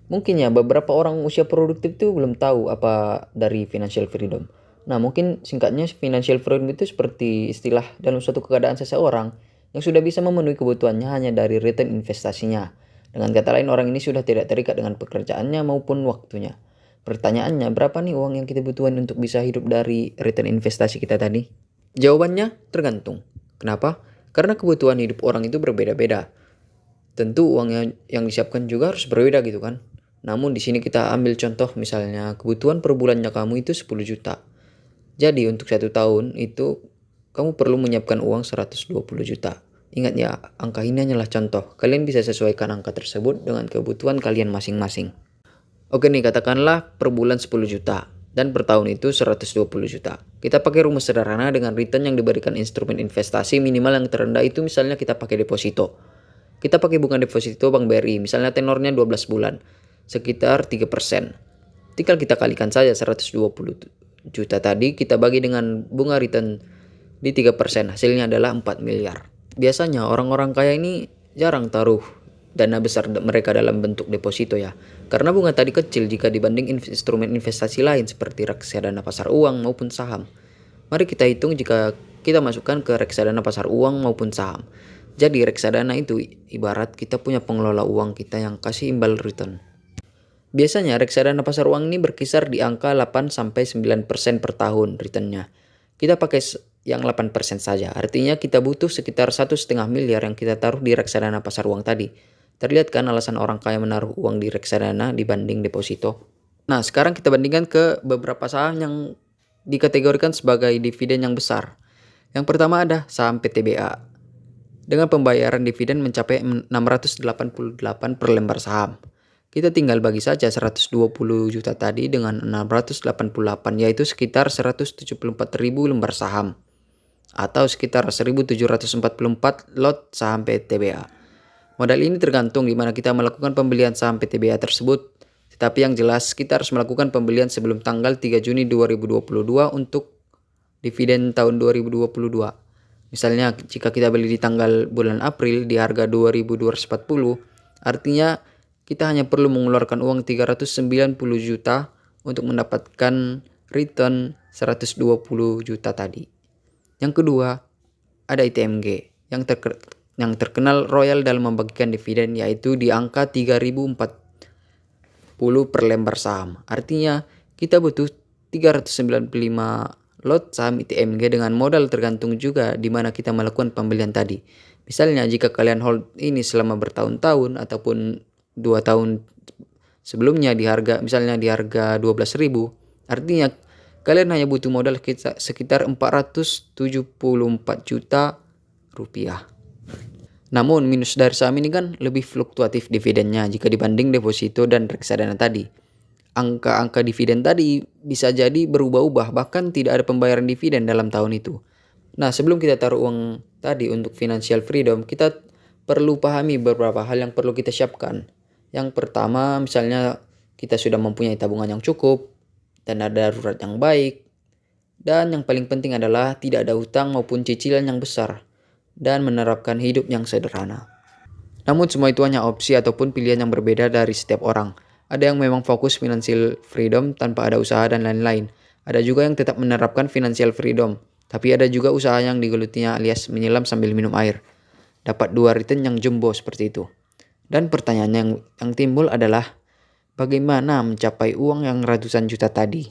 Mungkin ya beberapa orang usia produktif itu belum tahu apa dari financial freedom. Nah, mungkin singkatnya financial freedom itu seperti istilah dalam suatu keadaan seseorang yang sudah bisa memenuhi kebutuhannya hanya dari return investasinya. Dengan kata lain, orang ini sudah tidak terikat dengan pekerjaannya maupun waktunya. Pertanyaannya, berapa nih uang yang kita butuhkan untuk bisa hidup dari return investasi kita tadi? Jawabannya tergantung. Kenapa? Karena kebutuhan hidup orang itu berbeda-beda. Tentu uang yang disiapkan juga harus berbeda gitu kan. Namun di sini kita ambil contoh misalnya kebutuhan per bulannya kamu itu 10 juta. Jadi untuk 1 tahun itu kamu perlu menyiapkan uang 120 juta. Ingat ya, angka ini hanyalah contoh. Kalian bisa sesuaikan angka tersebut dengan kebutuhan kalian masing-masing. Oke nih, katakanlah per bulan 10 juta dan per tahun itu 120 juta. Kita pakai rumus sederhana dengan return yang diberikan instrumen investasi minimal yang terendah itu misalnya kita pakai deposito. Kita pakai bunga deposito Bank BRI, misalnya tenornya 12 bulan, sekitar 3%. Tinggal kita kalikan saja 120 juta tadi, kita bagi dengan bunga return di 3%, hasilnya adalah 4 miliar. Biasanya orang-orang kaya ini jarang taruh dana besar mereka dalam bentuk deposito ya. Karena bunga tadi kecil jika dibanding instrumen investasi lain seperti reksadana pasar uang maupun saham. Mari kita hitung jika kita masukkan ke reksadana pasar uang maupun saham. Jadi reksadana itu ibarat kita punya pengelola uang kita yang kasih imbal return. Biasanya reksadana pasar uang ini berkisar di angka 8-9% per tahun returnnya. Kita pakai yang 8% saja, artinya kita butuh sekitar 1,5 miliar yang kita taruh di reksadana pasar uang tadi. Terlihat kan alasan orang kaya menaruh uang di reksadana dibanding deposito? Nah, sekarang kita bandingkan ke beberapa saham yang dikategorikan sebagai dividen yang besar. Yang pertama ada saham PTBA. Dengan pembayaran dividen mencapai 688 per lembar saham. Kita tinggal bagi saja 120 juta tadi dengan 688, yaitu sekitar 174.000 lembar saham. Atau sekitar 1.744 lot saham PTBA. Modal ini tergantung di mana kita melakukan pembelian saham PTBA tersebut. Tetapi yang jelas kita harus melakukan pembelian sebelum tanggal 3 Juni 2022 untuk dividen tahun 2022. Misalnya jika kita beli di tanggal bulan April di harga 2.240, artinya kita hanya perlu mengeluarkan uang 390 juta untuk mendapatkan return 120 juta tadi. Yang kedua, ada ITMG yang terkenal royal dalam membagikan dividen, yaitu di angka 3.040 per lembar saham. Artinya kita butuh 395 lot saham ITMG dengan modal tergantung juga di mana kita melakukan pembelian tadi. Misalnya jika kalian hold ini selama bertahun-tahun ataupun 2 tahun sebelumnya di harga 12.000, artinya kalian hanya butuh modal sekitar 474 juta rupiah. Namun minus dari saham ini kan lebih fluktuatif dividennya jika dibanding deposito dan reksadana tadi. Angka-angka dividen tadi bisa jadi berubah-ubah, bahkan tidak ada pembayaran dividen dalam tahun itu. Nah, sebelum kita taruh uang tadi untuk financial freedom, kita perlu pahami beberapa hal yang perlu kita siapkan. Yang pertama, misalnya kita sudah mempunyai tabungan yang cukup, dana darurat yang baik, dan yang paling penting adalah tidak ada hutang maupun cicilan yang besar, dan menerapkan hidup yang sederhana. Namun semua itu hanya opsi ataupun pilihan yang berbeda dari setiap orang. Ada yang memang fokus financial freedom tanpa ada usaha dan lain-lain. Ada juga yang tetap menerapkan financial freedom, tapi ada juga usaha yang digelutinya alias menyelam sambil minum air. Dapat 2 return yang jumbo seperti itu. Dan pertanyaan yang timbul adalah, bagaimana mencapai uang yang ratusan juta tadi?